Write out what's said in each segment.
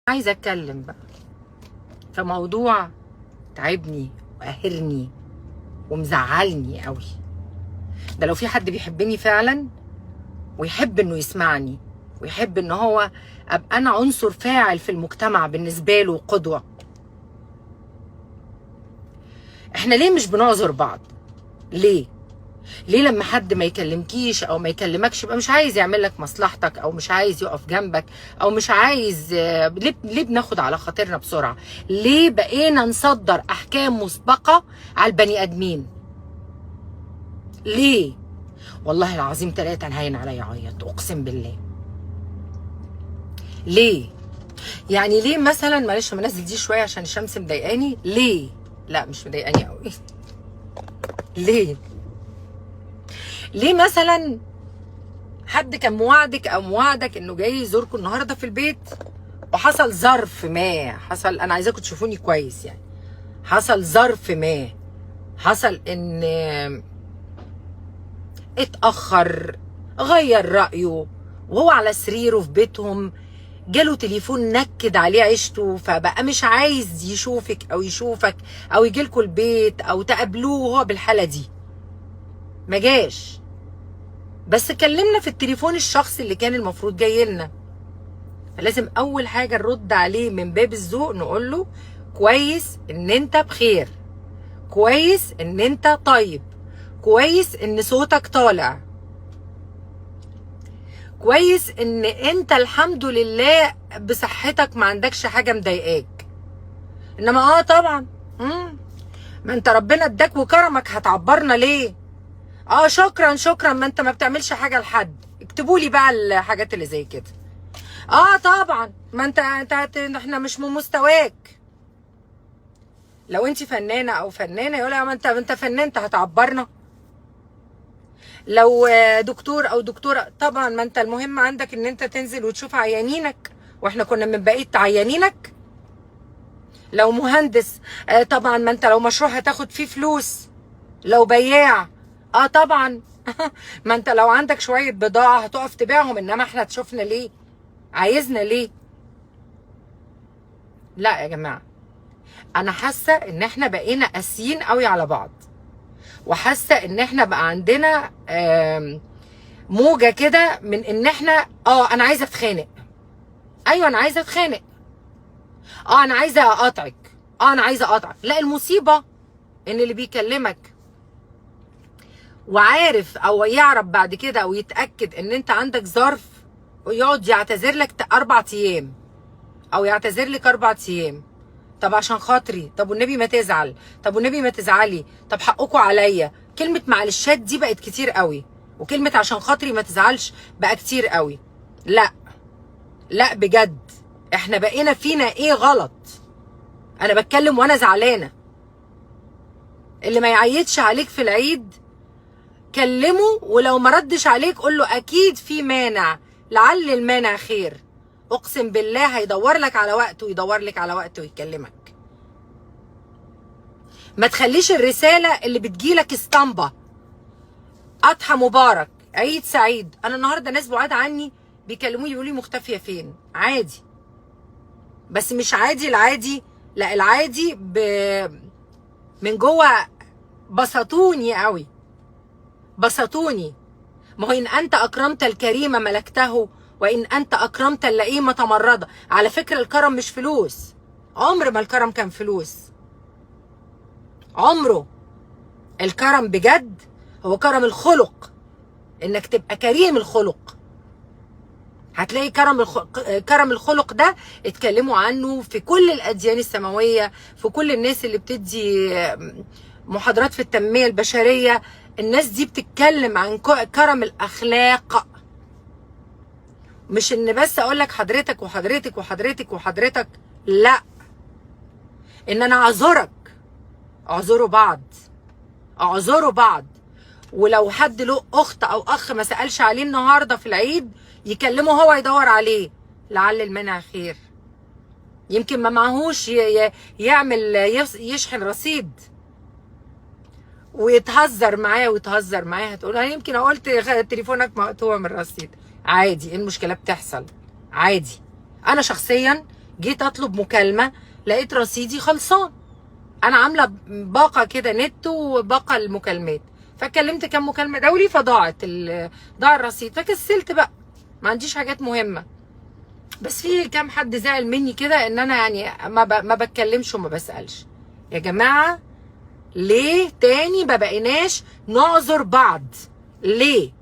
عايزه اتكلم بقى في موضوع تعبني وقاهرني ومزعلني قوي. ده لو في حد بيحبني فعلا ويحب انه يسمعني ويحب ان هو ابقى انا عنصر فاعل في المجتمع بالنسبه له قدوه. احنا ليه مش بنعذر بعض؟ ليه لما حد ما يكلمكيش او ما يكلمكش يبقى مش عايز يعمل لك مصلحتك او مش عايز يقف جنبك او مش عايز؟ ليه بناخد على خاطرنا بسرعه؟ ليه بقينا نصدر احكام مسبقه على البني ادمين؟ ليه؟ والله العظيم 3 انا هين عليا عيط اقسم بالله. ليه؟ يعني ليه مثلا، معلش منزل دي شويه عشان الشمس مضايقاني. ليه؟ لا مش مضايقاني قوي. ليه مثلا حد كان موعدك او موعدك انه جاي يزوركم النهارده في البيت وحصل ظرف ما، حصل، انا عايزاكم تشوفوني كويس، يعني حصل ظرف ما، حصل ان اتأخر، غير رأيه وهو على سريره في بيتهم، جاله تليفون نكد عليه عيشته فبقى مش عايز يشوفك او يشوفك او يجيلكوا البيت او تقابلوه وهو بالحالة دي. ما جاش، بس كلمنا في التليفون الشخص اللي كان المفروض جاي لنا. فلازم اول حاجه نرد عليه من باب الذوق، نقول له كويس ان انت بخير، كويس ان انت طيب، كويس ان صوتك طالع، كويس ان انت الحمد لله بصحتك ما عندكش حاجه مضايقاك. انما طبعا ما انت ربنا اداك وكرمك، هتعبرنا ليه؟ شكرا ما انت ما بتعملش حاجه لحد. اكتبوا لي بقى الحاجات اللي زي كده. طبعا ما انت احنا مش من مستواك. لو انت فنانه او فنانه يقول ما انت فنان، انت هتعبرنا. لو دكتور او دكتوره طبعا ما انت المهم عندك ان انت تنزل وتشوف عيانينك، واحنا كنا من بقيه عيانينك. لو مهندس طبعا ما انت لو مشروع هتاخد فيه فلوس. لو بياع طبعا ما انت لو عندك شويه بضاعه هتقف تبيعهم، انما احنا تشوفنا ليه؟ عايزنا ليه؟ لا يا جماعه، انا حاسه ان احنا بقينا قاسيين قوي على بعض، وحاسه ان احنا بقى عندنا موجه كده من ان احنا انا عايزه اتخانق. ايوه انا عايزه اتخانق. انا عايزه اقاطعك. انا عايزه اقاطعك. لا، المصيبه ان اللي بيكلمك وعارف او يعرف بعد كده او يتاكد ان انت عندك ظرف ويقعد يعتذر لك 4 ايام او يعتذر لك 4 ايام. طب عشان خاطري، طب والنبي ما تزعل، طب والنبي ما تزعلي، طب حقكوا عليا. كلمه معلشات دي بقت كتير قوي، وكلمه عشان خاطري ما تزعلش بقى كتير قوي. لا بجد، احنا بقينا فينا ايه غلط؟ انا بتكلم وانا زعلانه. اللي ما يعيدش عليك في العيد كلمه، ولو ما ردش عليك قول له اكيد في مانع، لعل المانع خير. اقسم بالله هيدور لك على وقت ويدور لك على وقت ويكلمك. ما تخليش الرساله اللي بتجيلك اسطمبه اضحى مبارك، عيد سعيد. انا النهارده ناس بعاد عني بيكلموني يقولوا لي مختفيه فين. عادي، بس مش عادي العادي، لا العادي من جوه بسطوني قوي، بسطوني. ما هو ان انت اكرمت الكريم ملكته، وان انت اكرمت اللئيم تمرده. على فكره الكرم مش فلوس، عمر ما الكرم كان فلوس، عمره. الكرم بجد هو كرم الخلق، انك تبقى كريم الخلق. هتلاقي كرم الخلق ده اتكلموا عنه في كل الاديان السماويه، في كل الناس اللي بتدي محاضرات في التنميه البشريه. الناس دي بتتكلم عن كرم الاخلاق. مش ان بس اقول لك حضرتك وحضرتك وحضرتك وحضرتك، لا، ان انا اعذرك، اعذروا بعض. ولو حد له اخت او اخ ما سالش عليه النهارده في العيد يكلمه هو يدور عليه، لعل المنع خير. يمكن ما معهوش يعمل يشحن رصيد. ويتهزر معاه هتقول يمكن قلت تليفونك مقطوع من الرصيد. عادي، ايه المشكله؟ بتحصل عادي. انا شخصيا جيت اطلب مكالمه لقيت رصيدي خلصان. انا عامله باقه كده نت وباقه المكالمات، فكلمت كام مكالمه دولي فضاعت ضاع الرصيد، فكسلت بقى، ما عنديش حاجات مهمه. بس في كام حد زعل مني كده ان انا يعني ما بتكلمش وما بسالش. يا جماعه ليه تاني ما بقيناش نعذر بعض؟ ليه؟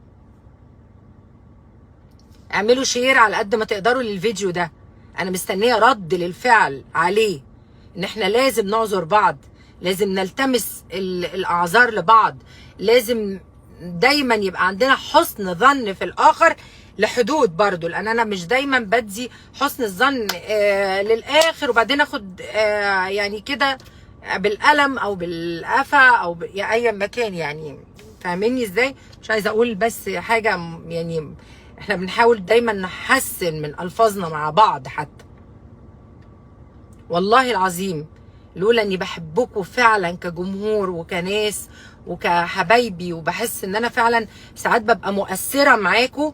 اعملوا شير على قد ما تقدروا للفيديو ده، انا مستنيه رد للفعل عليه، ان احنا لازم نعذر بعض، لازم نلتمس الاعذار لبعض، لازم دايما يبقى عندنا حسن ظن في الاخر لحدود برضو، لان انا مش دايما بدي حسن الظن للاخر وبعدين اخد يعني كده بالقلم او بالقفا او اي مكان، يعني فاهميني ازاي؟ مش عايزه اقول بس حاجه يعني احنا بنحاول دايما نحسن من الفاظنا مع بعض حتى. والله العظيم لولا اني بحبكم فعلا كجمهور وكناس وكحبايبي، وبحس ان انا فعلا ساعات ببقى مؤثره معاكم،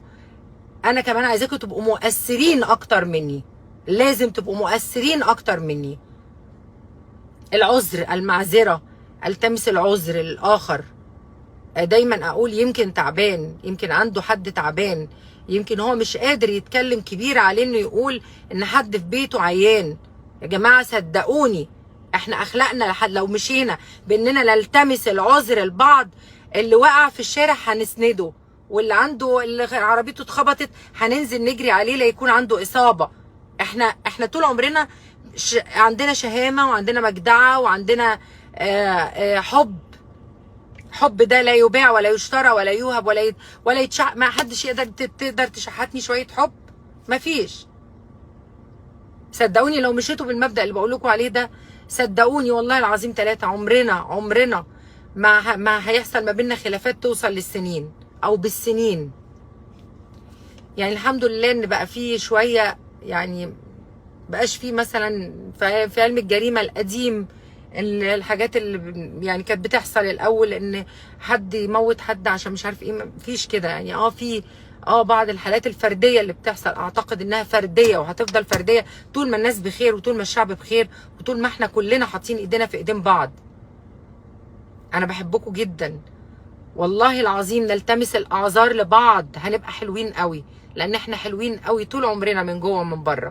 انا كمان عايزاكم تبقوا مؤثرين اكتر مني، لازم تبقوا مؤثرين اكتر مني. العذر، المعذره، التمس العذر للاخر، دايما اقول يمكن تعبان، يمكن عنده حد تعبان، يمكن هو مش قادر يتكلم كبير عليه انه يقول ان حد في بيته عيان. يا جماعه صدقوني احنا اخلاقنا لو مشينا باننا نلتمس العذر لبعض، اللي وقع في الشارع هنسنده، اللي عربيته اتخبطت هننزل نجري عليه ليكون عنده اصابه. احنا طول عمرنا عندنا شهامه وعندنا مجدعه وعندنا حب ده لا يباع ولا يشترى ولا يوهب ولا يتشح، ما حدش تقدر تشحتني شويه حب، ما فيش. صدقوني لو مشيتوا بالمبدأ اللي بقول لكم عليه ده، صدقوني والله العظيم ثلاثة عمرنا ما هيحصل ما بيننا خلافات توصل للسنين او بالسنين. يعني الحمد لله ان بقى فيه شويه، يعني بقاش فيه مثلا في علم الجريمه القديم الحاجات اللي يعني كانت بتحصل الاول، ان حد يموت حد عشان مش عارف ايه، مفيش كده يعني. في بعض الحالات الفرديه اللي بتحصل، اعتقد انها فرديه وهتفضل فرديه طول ما الناس بخير وطول ما الشعب بخير وطول ما احنا كلنا حاطين ايدينا في ايدين بعض. انا بحبكم جدا والله العظيم، نلتمس الاعذار لبعض هنبقى حلوين قوي، لان احنا حلوين قوي طول عمرنا من جوه ومن بره.